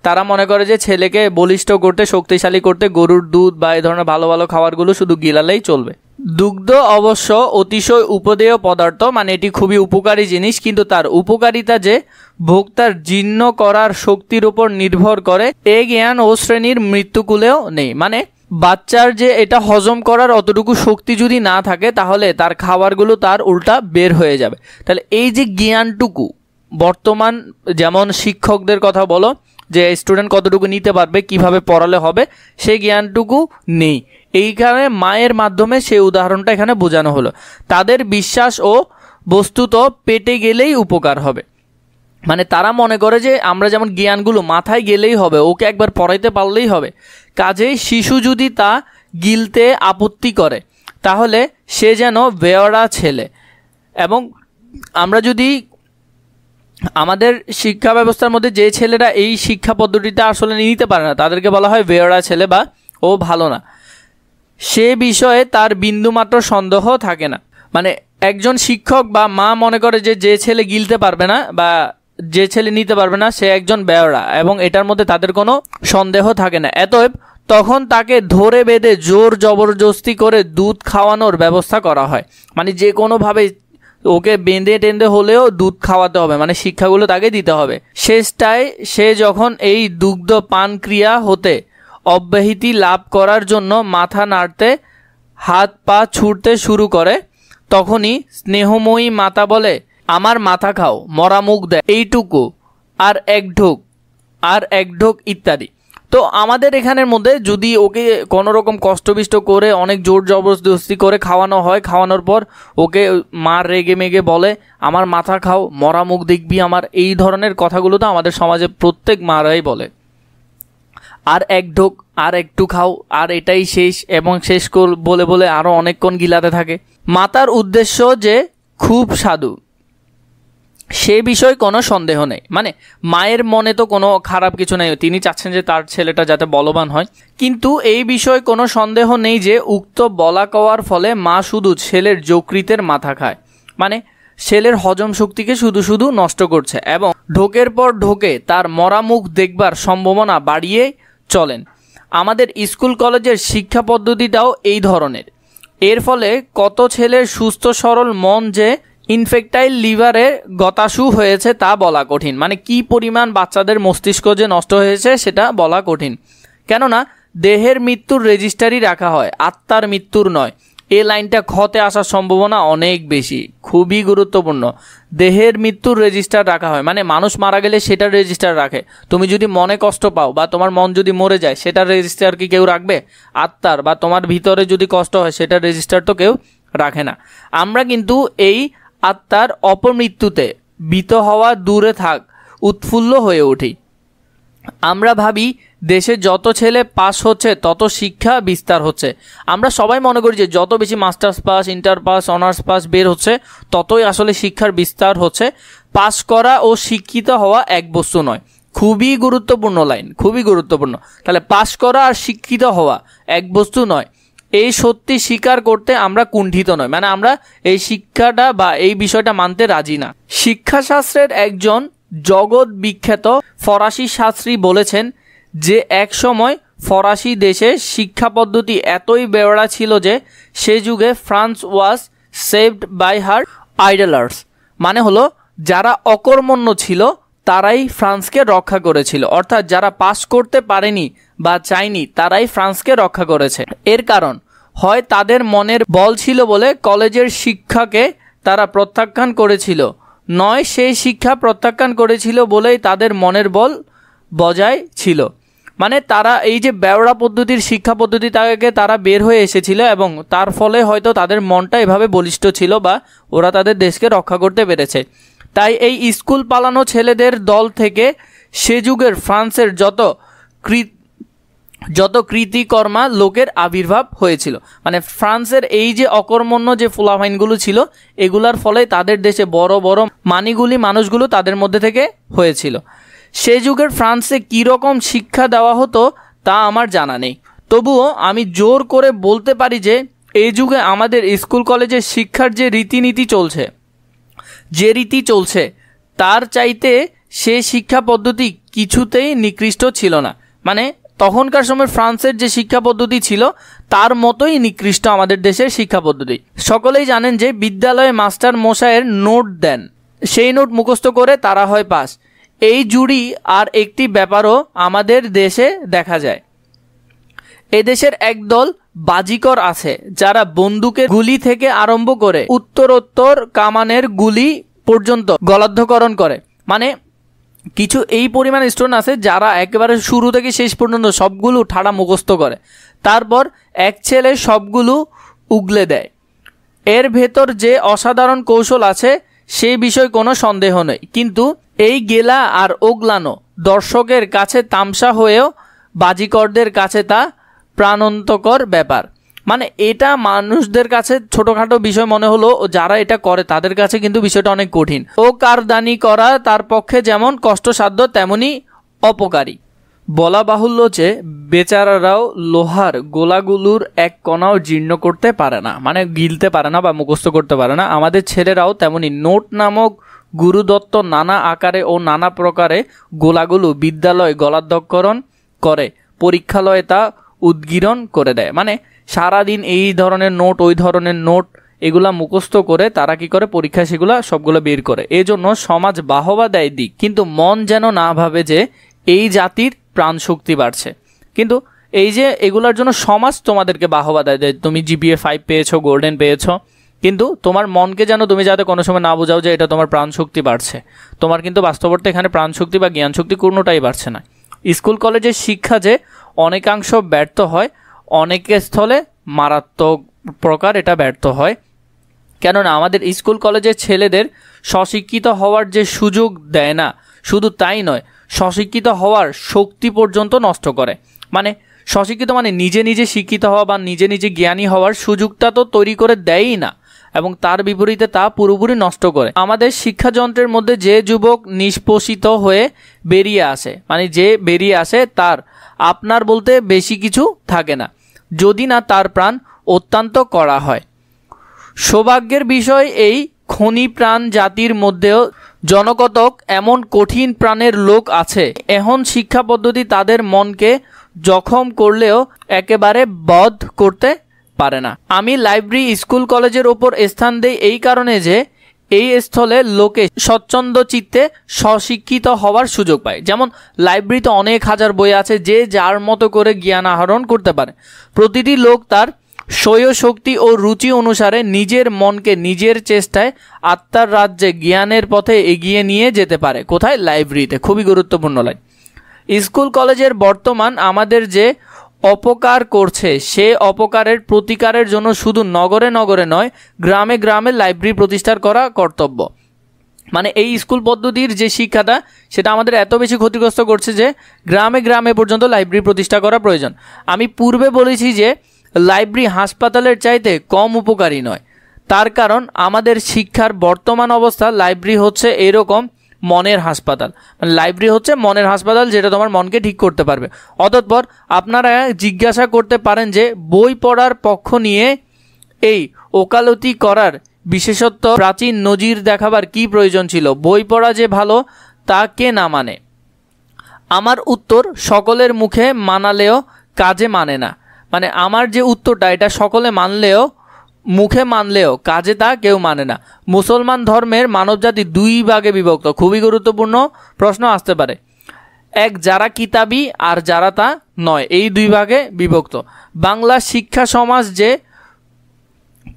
তারা মনে করে যে ছেলেকে বলিষ্ঠ করতে, শক্তিশালী করতে গরুর দুধ বা এই ধরনের ভালো ভালো খাবারগুলো শুধু গিলালেই চলবে। দুগ্ধ অবশ্য অতিশয় উপদেয় পদার্থ, মানে এটি খুবই উপকারী জিনিস, কিন্তু তার উপকারিতা যে ভোক্তার জীর্ণ করার শক্তির উপর নির্ভর করে এ জ্ঞান ও শ্রেণীর মৃত্যুকুলেও নেই। মানে বাচ্চার যে এটা হজম করার অতটুকু শক্তি যদি না থাকে তাহলে তার খাবারগুলো তার উল্টা বের হয়ে যাবে। তাহলে এই যে জ্ঞানটুকু বর্তমান, যেমন শিক্ষকদের কথা বলো যে স্টুডেন্ট কতটুকু নিতে পারবে, কিভাবে পড়ালে হবে, সেই জ্ঞানটুকু নেই। এইখানে মায়ের মাধ্যমে সেই উদাহরণটা এখানে বোঝানো হলো। তাদের বিশ্বাস ও বস্তুত পেটে গেলেই উপকার হবে। মানে তারা মনে করে যে আমরা যেমন জ্ঞানগুলো মাথায় গেলেই হবে, ওকে একবার পড়াইতে পারলেই হবে। কাজেই শিশু যদি তা গিলতে আপত্তি করে তাহলে সে যেন বেয়ারা ছেলে। এবং আমরা যদি আমাদের শিক্ষা ব্যবস্থার মধ্যে যে ছেলেরা এই শিক্ষা পদ্ধতিটা আসলে নিতে পারে না তাদেরকে বলা হয় বেয়ারা ছেলে বা ও ভালো না, সে বিষয়ে তার বিন্দুমাত্র সন্দেহ থাকে না। মানে একজন শিক্ষক বা মা মনে করে যে যে ছেলে গিলতে পারবে না বা যে ছেলে নিতে পারবে না সে একজন বেয়ারা, এবং এটার মধ্যে তাদের কোনো সন্দেহ থাকে না। অতএব তখন তাকে ধরে বেঁধে জোর জবরদস্তি করে দুধ খাওয়ানোর ব্যবস্থা করা হয়। মানে যে কোনোভাবে ওকে বেঁধে টেঁধে হলেও দুধ খাওয়াতে হবে, মানে শিক্ষাগুলো তাকে দিতে হবে। শেষটায় সে যখন এই দুগ্ধ পান ক্রিয়া হতে অব্যাহতি লাভ করার জন্য মাথা নাড়তে, হাত পা ছুটতে শুরু করে, তখনই স্নেহময়ী মাতা বলে, আমার মাথা খাও, মরা মুখ দেয়, এইটুকু, আর এক ঢোক, আর এক ঢোক ইত্যাদি। তো আমাদের এখানের মধ্যে যদি ওকে কোনো রকম কষ্টবিষ্ট করে অনেক জোর জবরদস্তি করে খাওয়ানো হয়, খাওয়ানোর পর ওকে মা রেগে মেগে বলে আমার মাথা খাও, মরা মুখ দেখবি আমার, এই ধরনের কথাগুলো তো আমাদের সমাজে প্রত্যেক মারাই বলে। আর এক ঢোক, আর একটু খাও, আর এটাই শেষ, এবং শেষ বলে বলে আরও অনেকক্ষণ গিলাতে থাকে। মাতার উদ্দেশ্য যে খুব সাধু সে বিষয়ে কোনো সন্দেহ নেই। মানে মায়ের মনে তো কোনো খারাপ কিছু নেই, তিনি চাচ্ছেন যে তার ছেলেটা যাতে বলবান হয়। কিন্তু এই বিষয়ে কোনো সন্দেহ নেই যে উক্ত বলা কওয়ার ফলে মা শুধু ছেলের যকৃতের মাথা খায়, মানে ছেলের হজম শক্তিকে শুধু শুধু নষ্ট করছে, এবং ঢোকের পর ঢোকে তার মরা মুখ দেখবার সম্ভাবনা বাড়িয়ে চলেন। আমাদের স্কুল কলেজের শিক্ষা পদ্ধতিটাও এই ধরনের। এর ফলে কত ছেলের সুস্থ সরল মন যে ইনফেক্টাইল লিভারে গতাশু হয়েছে তা বলা কঠিন। মানে কি পরিমাণ বাচ্চাদের মস্তিষ্ক যে নষ্ট হয়েছে সেটা বলা কঠিন। কেননা দেহের মৃত্যুর রেজিস্টারই রাখা হয়, আত্মার মৃত্যুর নয়। এই লাইনটা খতে আসার সম্ভাবনা অনেক বেশি, খুবই গুরুত্বপূর্ণ। দেহের মৃত্যুর রেজিস্টার রাখা হয়, মানে মানুষ মারা গেলে সেটার রেজিস্টার রাখে। তুমি যদি মনে কষ্ট পাও বা তোমার মন যদি মরে যায় সেটার রেজিস্টার কি কেউ রাখবে? আত্মার বা তোমার ভিতরে যদি কষ্ট হয় সেটার রেজিস্টার তো কেউ রাখে না। আমরা কিন্তু এই আত্মার অপমৃত্যুতে ভীত হওয়া দূরে থাক উৎফুল্ল হয়ে উঠি। আমরা ভাবি দেশে যত ছেলে পাস হচ্ছে তত শিক্ষা বিস্তার হচ্ছে। আমরা সবাই মনে করি যে যত বেশি masters pass, inter pass, honours pass বের হচ্ছে ততই আসলে শিক্ষার বিস্তার হচ্ছে। পাস করা ও শিক্ষিত হওয়া এক বস্তু নয়। খুবই গুরুত্বপূর্ণ লাইন, খুবই গুরুত্বপূর্ণ। তাহলে পাস করা আর শিক্ষিত হওয়া এক বস্তু নয়, এই সত্যি স্বীকার করতে আমরা কুণ্ঠিত নয়। মানে আমরা এই শিক্ষাটা বা এই বিষয়টা মানতে রাজি না। শিক্ষাশাস্ত্রের একজন জগৎ বিখ্যাত ফরাসি শাস্ত্রী বলেছেন যে এক সময় ফরাসি দেশে শিক্ষা পদ্ধতি এতই বেওড়া ছিল যে সে যুগে France was saved by her idlers. মানে হলো যারা অকর্মণ্য ছিল তারাই ফ্রান্সকে রক্ষা করেছিল, অর্থাৎ যারা পাস করতে পারেনি বা চায়নি তারাই ফ্রান্সকে রক্ষা করেছে। এর কারণ হয় তাদের মনের বল ছিল বলে কলেজের শিক্ষাকে তারা প্রত্যাখ্যান করেছিল, নয় সেই শিক্ষা প্রত্যাখ্যান করেছিল বলেই তাদের মনের বল বজায় ছিল। মানে তারা এই যে বেওড়া পদ্ধতির শিক্ষা পদ্ধতি থেকে তারা বের হয়ে এসেছিল এবং তার ফলে হয়তো তাদের মনটা এভাবে বলিষ্ঠ ছিল বা ওরা তাদের দেশকে রক্ষা করতে পেরেছে। তাই এই স্কুল পালানো ছেলেদের দল থেকে সে যুগের ফ্রান্সের যত কৃতিকর্মা লোকের আবির্ভাব হয়েছিল। মানে ফ্রান্সের এই যে অকর্মণ্য যে ফুলাফাইনগুলো ছিল এগুলার ফলে তাদের দেশে বড় বড় মানিগুলি মানুষগুলো তাদের মধ্যে থেকে হয়েছিল। সে যুগের ফ্রান্সে কীরকম শিক্ষা দেওয়া হতো তা আমার জানা নেই, তবুও আমি জোর করে বলতে পারি যে এই যুগে আমাদের স্কুল কলেজের শিক্ষার যে রীতিনীতি চলছে, যে রীতি চলছে তার চাইতে সে শিক্ষা পদ্ধতি কিছুতেই নিকৃষ্ট ছিল না। মানে তখনকার সময় ফ্রান্সের যে শিক্ষা পদ্ধতি ছিল তার মতোই নিকৃষ্ট আমাদের দেশের শিক্ষা পদ্ধতি। সকলেই জানেন যে বিদ্যালয়ে মাস্টার মশাইয়ের নোট দেন, সেই নোট মুখস্থ করে তারা হয় পাস। এই জুড়ি আর একটি ব্যাপারও আমাদের দেশে দেখা যায়। এদেশের একদল বাজিকর আছে যারা বন্দুকের গুলি থেকে আরম্ভ করে উত্তরোত্তর কামানের গুলি পর্যন্ত গলাধ্যকরণ করে। মানে কিছু এই পরিমাণ স্টুডেন্ট আছে যারা একেবারে শুরু থেকে শেষ পর্যন্ত সবগুলো ঠাড়া মুখস্থ করে, তারপর এক ছেলে সবগুলো উগলে দেয়। এর ভেতর যে অসাধারণ কৌশল আছে সেই বিষয়ে কোনো সন্দেহ নেই, কিন্তু এই গেলা আর ওগলানো দর্শকের কাছে তামসা হয়েও বাজিকরদের কাছে তা প্রাণান্তকর ব্যাপার। মানে এটা মানুষদের কাছে ছোটোখাটো বিষয় মনে হলো, যারা এটা করে তাদের কাছে কিন্তু বিষয়টা অনেক কঠিন। ও কারদানি করা তার পক্ষে যেমন কষ্টসাধ্য তেমনি অপকারী। বলা বাহুল্য যে বেচারারাও লোহার গোলাগুলোর এক কণাও জীর্ণ করতে পারে না, মানে গিলতে পারে না বা মুখস্থ করতে পারে না। আমাদের ছেলেরাও তেমনি নোট নামক গুরুদত্ত নানা আকারে ও নানা প্রকারে গোলাগুলো বিদ্যালয় গলাধ্যকরণ করে, পরীক্ষালয়ে তা উদ্গীরণ করে দেয়। মানে সারাদিন এই ধরনের নোট ওই ধরনের নোট এগুলা মুখস্থ করে তারা কি করে পরীক্ষায় সেগুলা সবগুলো বের করে। এই জন্য সমাজ বাহবা দেয় দিক, কিন্তু মন যেন না ভাবে যে এই জাতির প্রাণ শক্তি বাড়ছে। কিন্তু এই যে এগুলার জন্য সমাজ তোমাদেরকে বাহবা দেয়, তুমি জিপিএ 5 পেয়েছো, গোল্ডেন পেয়েছো, কিন্তু তোমার মনকে যেন তুমি যাতে কোনো সময় না বোঝাও যে এটা তোমার প্রাণ শক্তি বাড়ছে। তোমার কিন্তু বাস্তবতে এখানে প্রাণ শক্তি বা জ্ঞান শক্তি কোনোটাই বাড়ছে না। স্কুল কলেজের শিক্ষা যে অনেকাংশ ব্যর্থ হয়, অনেক স্থলে মারাত্মক প্রকার এটা ব্যর্থ হয়। কেননা আমাদের স্কুল কলেজের ছেলেদের স্বশিক্ষিত হওয়ার যে সুযোগ দেয় না, শুধু তাই নয়, স্বশিক্ষিত হওয়ার শক্তি পর্যন্ত নষ্ট করে। মানে স্বশিক্ষিত মানে নিজে নিজে শিক্ষিত হওয়া বা নিজে নিজে জ্ঞানী হওয়ার সুযোগটা তো তৈরি করে দেয়ই না, এবং তার বিপরীতে তা পুরোপুরি নষ্ট করে। আমাদের শিক্ষাযন্ত্রের মধ্যে যে যুবক নিষ্পোষিত হয়ে বেরিয়ে আসে, মানে যে বেরিয়ে আসে তার আপনার বলতে বেশি কিছু থাকে না, যদি না তার প্রাণ অত্যন্ত কড়া হয়। সৌভাগ্যের বিষয় এই খনি প্রাণ জাতির মধ্যেও জনকতক এমন কঠিন প্রাণের লোক আছে, এখন শিক্ষা পদ্ধতি তাদের মনকে জখম করলেও একেবারে বধ করতে পারে না। আমি লাইব্রেরি স্কুল কলেজের ওপর স্থান দেই এই কারণে যে এই স্থলে লোকে স্বচ্ছন্দ চিত্তে স্বশিক্ষিত হওয়ার সুযোগ পায়। যেমন লাইব্রেরিতে অনেক হাজার বই আছে, যে যার মতো করে জ্ঞান আহরণ করতে পারে। প্রতিটি লোক তার স্বীয় শক্তি ও রুচি অনুসারে নিজের মনকে নিজের চেষ্টায় আত্মার রাজ্যে জ্ঞানের পথে এগিয়ে নিয়ে যেতে পারে। কোথায়? লাইব্রেরিতে। খুবই গুরুত্বপূর্ণ লাইন। স্কুল কলেজের বর্তমান আমাদের যে অপকার করছে, সে অপকারের প্রতিকারের জন্য শুধু নগরে নগরে নয়, গ্রামে গ্রামে লাইব্রেরি প্রতিষ্ঠা করা কর্তব্য। মানে এই স্কুল পদ্ধতির যে শিক্ষাটা সেটা আমাদের এত বেশি ক্ষতিগ্রস্ত করছে যে গ্রামে গ্রামে পর্যন্ত লাইব্রেরি প্রতিষ্ঠা করা প্রয়োজন। আমি পূর্বে বলেছি যে লাইব্রেরি হাসপাতালের চাইতে কম উপকারী নয়। তার কারণ আমাদের শিক্ষার বর্তমান অবস্থা, লাইব্রেরি হচ্ছে এরকম মনের হাসপাতাল। মানে লাইব্রেরি হচ্ছে মনের হাসপাতাল, যেটা তোমার মনকে ঠিক করতে পারবে। অতঃপর আপনারা জিজ্ঞাসা করতে পারেন যে বই পড়ার পক্ষ নিয়ে এই ওকালতি করার বিশেষত্ব প্রাচীন নজির দেখাবার কি প্রয়োজন ছিল? বই পড়া যে ভালো তা কে না মানে? আমার উত্তর সকলের মুখে মানালেও কাজে মানে না। মানে আমার যে উত্তরটা এটা সকলে মানলেও, মুখে মানলেও কাজে তা কেউ মানে না। মুসলমান ধর্মের মানবজাতি দুই ভাগে বিভক্ত। খুবই গুরুত্বপূর্ণ প্রশ্ন আসতে পারে। এক, যারা কিতাবী আর যারা তা নয়, এই দুই ভাগে বিভক্ত। বাংলা শিক্ষা সমাজ যে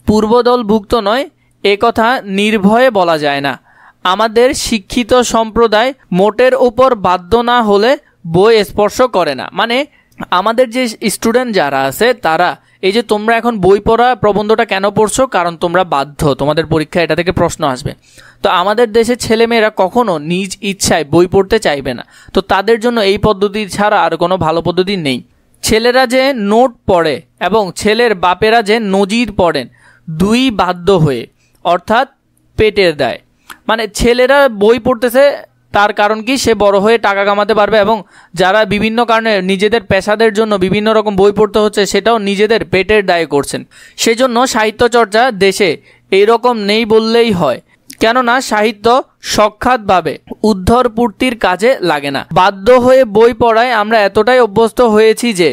পূর্বদলভুক্ত নয় এ কথা নির্ভয়ে বলা যায় না। আমাদের শিক্ষিত সম্প্রদায় মোটের উপর বাধ্য না হলে বই স্পর্শ করে না। মানে আমাদের যে স্টুডেন্ট যারা আছে তারা, এই যে তোমরা এখন বই পড়া প্রবন্ধটা কেন পড়ছো? কারণ তোমরা বাধ্য, তোমাদের পরীক্ষা এটা থেকে প্রশ্ন আসবে। তো আমাদের দেশের ছেলেমেয়েরা কখনো নিজ ইচ্ছায় বই পড়তে চাইবে না। তো তাদের জন্য এই পদ্ধতি ছাড়া আর কোনো ভালো পদ্ধতি নেই। ছেলেরা যে নোট পড়ে এবং ছেলের বাপেরা যে নজির পড়েন, দুই বাধ্য হয়ে, অর্থাৎ পেটের দায়। মানে ছেলেরা বই পড়তেছে তার কারণ কি, সে বড় হয়ে টাকা কামাতে পারবে। এবং যারা বিভিন্ন কারণে নিজেদের পেশাদের জন্য বিভিন্ন রকম বই পড়তে হচ্ছে, সেটাও নিজেদের পেটের দায়ে করছেন। সেজন্য সাহিত্য চর্চা দেশে এইরকম নেই বললেই হয়। কেননা সাহিত্য সখ্যাতভাবে উদ্ধরপূর্তির কাজে লাগে না। বাধ্য হয়ে বই পড়ায় আমরা এতটাই অভ্যস্ত হয়েছি যে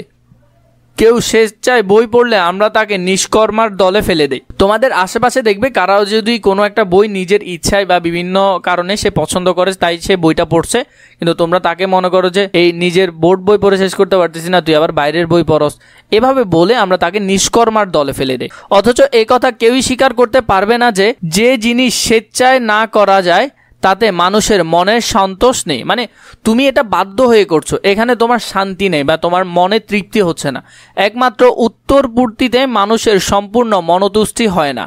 কেউ স্বেচ্ছায় বই পড়লে আমরা তাকে নিষ্কর্মার দলে ফেলে দেই। তোমাদের আশেপাশে দেখবে কারাও যদি কোনো একটা বই নিজের ইচ্ছায় বা বিভিন্ন কারণে সে পছন্দ করে তাই সে বইটা পড়ছে, কিন্তু তোমরা তাকে মনে করো যে এই নিজের বোর্ড বই পড়ে শেষ করতে পারতেছি না, তুই আবার বাইরের বই পড়স, এভাবে বলে আমরা তাকে নিষ্কর্মার দলে ফেলে দেই। অথচ এই কথা কেউই স্বীকার করতে পারবে না যে যে জিনিস স্বেচ্ছায় না করা যায় তাতে মানুষের মনের সন্তোষ নেই। মানে তুমি এটা বাধ্য হয়ে করছো, এখানে তোমার শান্তি নেই বা তোমার মনে তৃপ্তি হচ্ছে না। একমাত্র উত্তরপূর্তিতে মানুষের সম্পূর্ণ মনোতুষ্টি হয় না।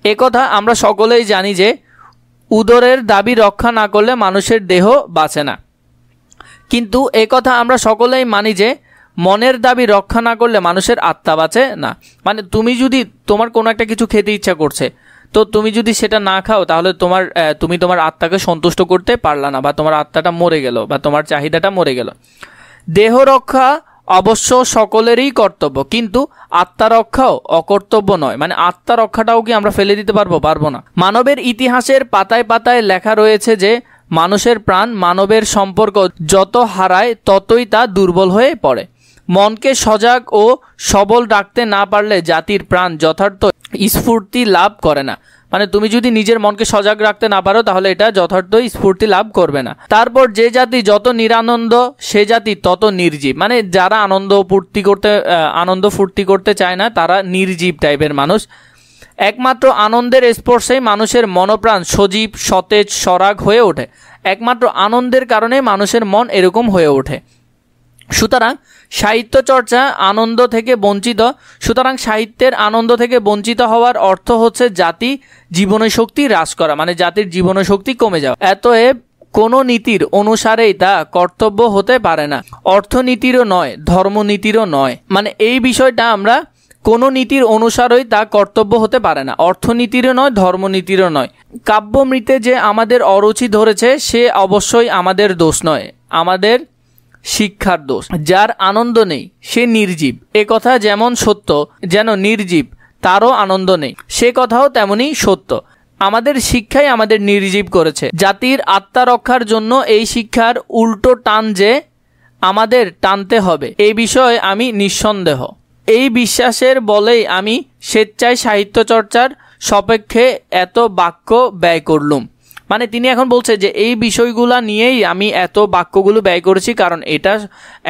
একথা আমরা সকলেই জানি যে উদরের দাবি রক্ষা না করলে মানুষের দেহ বাঁচে না। কিন্তু একথা আমরা সকলেই মানি যে মনের দাবি রক্ষা না করলে মানুষের আত্মা বাঁচে না। মানে তুমি যদি তোমার কোনো একটা কিছু খেতে ইচ্ছা করছে, তো তুমি যদি সেটা না খাও তাহলে তুমি তোমার আত্মাকে সন্তুষ্ট করতে পারলা না, বা তোমার আত্মাটা মরে গেল, বা তোমার চাহিদাটা মরে গেল। দেহ রক্ষা অবশ্য সকলেরই কর্তব্য, কিন্তু আত্মা রক্ষাও অকর্তব্য নয়। মানে আত্মা রক্ষাটাও কি আমরা ফেলে দিতে পারবো না? মানবের ইতিহাসের পাতায় পাতায় লেখা রয়েছে যে মানুষের প্রাণ মানবের সম্পর্ক যত হারায় ততই তা দুর্বল হয়ে পড়ে। মনকে সজাগ ও সবল রাখতে না পারলে জাতির প্রাণ যথার্থ স্ফূর্তি লাভ করে না। মানে তুমি যদি নিজের মনকে সজাগ রাখতে না পারো তাহলে এটা যথার্থ স্ফূর্তি লাভ করবে না। তারপর যে জাতি যত নিরানন্দ সে জাতি তত নির্জীব। মানে যারা আনন্দ ফুর্তি করতে চায় না তারা নির্জীব টাইপের মানুষ। একমাত্র আনন্দের স্পর্শেই মানুষের মনপ্রাণ সজীব সতেজ সরাগ হয়ে ওঠে। একমাত্র আনন্দের কারণে মানুষের মন এরকম হয়ে ওঠে। সুতরাং সাহিত্যের আনন্দ থেকে বঞ্চিত হওয়ার অর্থ হচ্ছে জাতি জীবনের শক্তি হ্রাস করা, মানে জাতির জীবনের শক্তি কমে যাওয়া। এতএব কোনো নীতির অনুসারেই তা কর্তব্য হতে পারে না, অর্থনীতিরও নয়, ধর্মনীতিরও নয়। মানে এই বিষয়টা আমরা কোনো নীতির অনুসারেই তা কর্তব্য হতে পারে না, অর্থনীতিরও নয়, ধর্মনীতিরও নয়। কাব্যমৃতে যে আমাদের অরুচি ধরেছে সে অবশ্যই আমাদের দোষ নয়, আমাদের শিক্ষার দোষ। যার আনন্দ নেই সে নির্জীব, এ কথা যেমন সত্য যেন নির্জীব তারও আনন্দ নেই সে কথাও তেমনি সত্য। আমাদের শিক্ষাই আমাদের নির্জীব করেছে। জাতির আত্মা রক্ষার জন্য এই শিক্ষার উল্টো টান যে আমাদের টানতে হবে এই বিষয়ে আমি নিঃসন্দেহ। এই বিশ্বাসের বলেই আমি স্বেচ্ছায় সাহিত্য চর্চার সপক্ষে এত বাক্য ব্যয় করলুম। মানে তিনি এখন বলছে যে এই বিষয়গুলা নিয়েই আমি এত বাক্যগুলো ব্যয় করেছি, কারণ এটা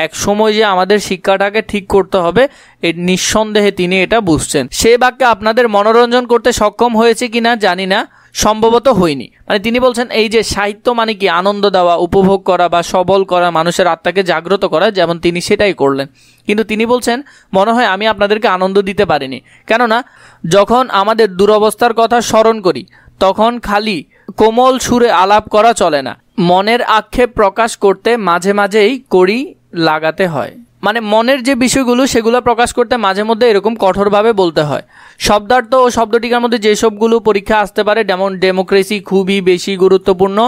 এক সময় যে আমাদের শিক্ষাটাকে ঠিক করতে হবে এই নিঃসন্দেহে তিনি এটা বুঝছেন। সে বাক্যে আপনাদের মনোরঞ্জন করতে সক্ষম হয়েছে কিনা জানি না, সম্ভবত হয়নি। মানে তিনি বলছেন এই যে সাহিত্য মানে কি আনন্দ দেওয়া, উপভোগ করা বা সবল করা, মানুষের আত্মাকে জাগ্রত করা, যেমন তিনি সেটাই করলেন। কিন্তু তিনি বলছেন মনে হয় আমি আপনাদেরকে আনন্দ দিতে পারিনি, কেননা যখন আমাদের দুরবস্থার কথা স্মরণ করি তখন খালি কোমল সুরে আলাপ করা চলে না, মনের আক্ষেপ প্রকাশ করতে মাঝে মাঝেই কড়ি লাগাতে হয়। মানে মনের যে বিষয়গুলো সেগুলো প্রকাশ করতে মাঝে মধ্যে এরকম কঠোরভাবে বলতে হয়। শব্দার্থ ও শব্দটিকার মধ্যে যেসবগুলো পরীক্ষা আসতে পারে, যেমন ডেমোক্রেসি খুবই বেশি গুরুত্বপূর্ণ।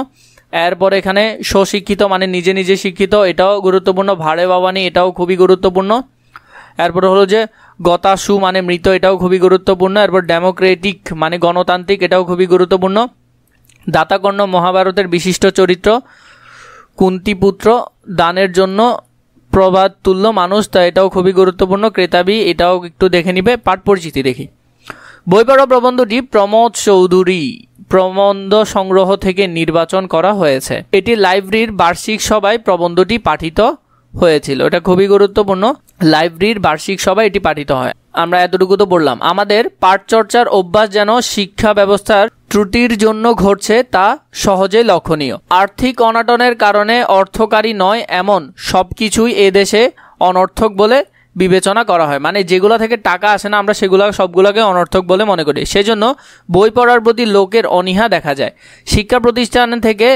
এরপর এখানে স্বশিক্ষিত মানে নিজে নিজে শিক্ষিত, এটাও গুরুত্বপূর্ণ। ভাড়ে বাবানি এটাও খুবই গুরুত্বপূর্ণ। এরপর হলো যে গতাসু মানে মৃত, এটাও খুবই গুরুত্বপূর্ণ। এরপর ডেমোক্রেটিক মানে গণতান্ত্রিক, এটাও খুবই গুরুত্বপূর্ণ। দাতাকর্ণ মহাভারতের বিশিষ্ট চরিত্র, কুন্তিপুত্র, দানের জন্য প্রবাদ তুল্য মানুষ, তা এটাও খুবই গুরুত্বপূর্ণ। ক্রেতাবি এটাও একটু দেখে নিবে। পাঠ পরিচিতি দেখি। বই পড়া প্রবন্ধটি প্রমোদ চৌধুরী প্রবন্ধ সংগ্রহ থেকে নির্বাচন করা হয়েছে। এটি লাইব্রেরির বার্ষিক সভায় প্রবন্ধটি পাঠিত হয়েছিল, এটা খুবই গুরুত্বপূর্ণ। লাইব্রেরির বার্ষিক সভায় এটি পাঠিত হয়। আমরা এতটুকু তো বললাম। আমাদের পাঠ চর্চার অভ্যাস যেন শিক্ষা ব্যবস্থার ত্রুটির জন্য ঘটছে তা সহজে লক্ষণীয়। আর্থিক অনাটনের কারণে অর্থকারী নয় এমন সবকিছুই এদেশে অনর্থক বলে বিবেচনা করা হয়। মানে যেগুলো থেকে টাকা আসে না আমরা সেগুলো সবগুলোকে অনর্থক বলে মনে করি। সেজন্য বই পড়ার প্রতি লোকের অনীহা দেখা যায়। শিক্ষা প্রতিষ্ঠান থেকে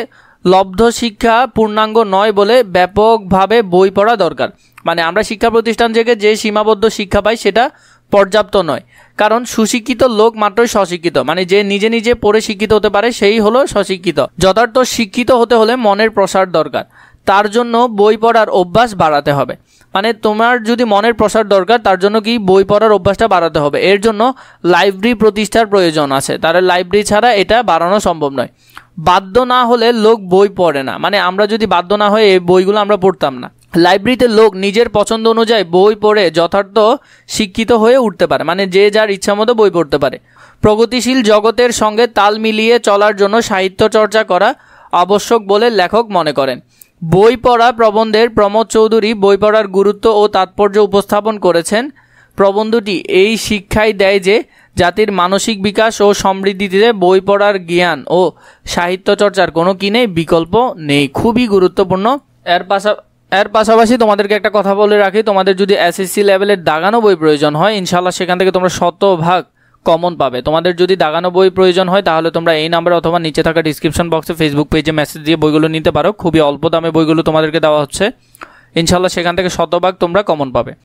লব্ধ শিক্ষা পূর্ণাঙ্গ নয় বলে ব্যাপকভাবে বই পড়া দরকার। মানে আমরা শিক্ষা প্রতিষ্ঠান থেকে যে সীমাবদ্ধ শিক্ষা পাই সেটা পর্যাপ্ত নয়, কারণ সুশিক্ষিত লোক মাত্রই স্বশিক্ষিত, মানে যে নিজে নিজে পড়ে শিক্ষিত হতে পারে সেই হলো স্বশিক্ষিত। যথার্থ শিক্ষিত হতে হলে মনের প্রসার দরকার, তার জন্য বই পড়ার অভ্যাস বাড়াতে হবে। মানে তোমার যদি মনের প্রসার দরকার, তার জন্য কি বই পড়ার অভ্যাসটা বাড়াতে হবে। এর জন্য লাইব্রেরি প্রতিষ্ঠার প্রয়োজন আছে, তার লাইব্রেরি ছাড়া এটা বাড়ানো সম্ভব নয়। বাধ্য না হলে লোক বই পড়ে না, মানে আমরা যদি বাধ্য না হয়ে এই বইগুলো আমরা পড়তাম না। লাইব্রেরিতে লোক নিজের পছন্দ অনুযায়ী বই পড়ে যথার্থ শিক্ষিত হয়ে উঠতে পারে, মানে যে যার ইচ্ছা মতো বই পড়তে পারে। প্রগতিশীল জগতের সঙ্গে তাল মিলিয়ে চলার জন্য সাহিত্য চর্চা করা আবশ্যক বলে লেখক মনে করেন। বই পড়া প্রবন্ধের প্রমোদ চৌধুরী বই পড়ার গুরুত্ব ও তাৎপর্য উপস্থাপন করেছেন। প্রবন্ধটি এই শিক্ষাই দেয় যে জাতির মানসিক বিকাশ ও সমৃদ্ধিতে বই পড়ার জ্ঞান ও সাহিত্য চর্চার কোনো নেই, বিকল্প নেই। খুবই গুরুত্বপূর্ণ। এর পাশাপাশি তোমাদেরকে একটা কথা বলে রাখি, তোমাদের যদি এসএসসি লেভেলের দাগানো বই প্রয়োজন হয়, ইনশাল্লাহ সেখান থেকে তোমরা 100% কমন পাবে। তোমাদের যদি দাগানো বই প্রয়োজন হয় তাহলে তোমরা এই নাম্বারে অথবা নিচে থাকা ডিসক্রিপশন বক্সে ফেসবুক পেজে মেসেজ দিয়ে বইগুলো নিতে পারো। খুবই অল্প দামে বইগুলো তোমাদেরকে দেওয়া হচ্ছে, ইনশাল্লাহ সেখান থেকে 100% তোমরা কমন পাবে।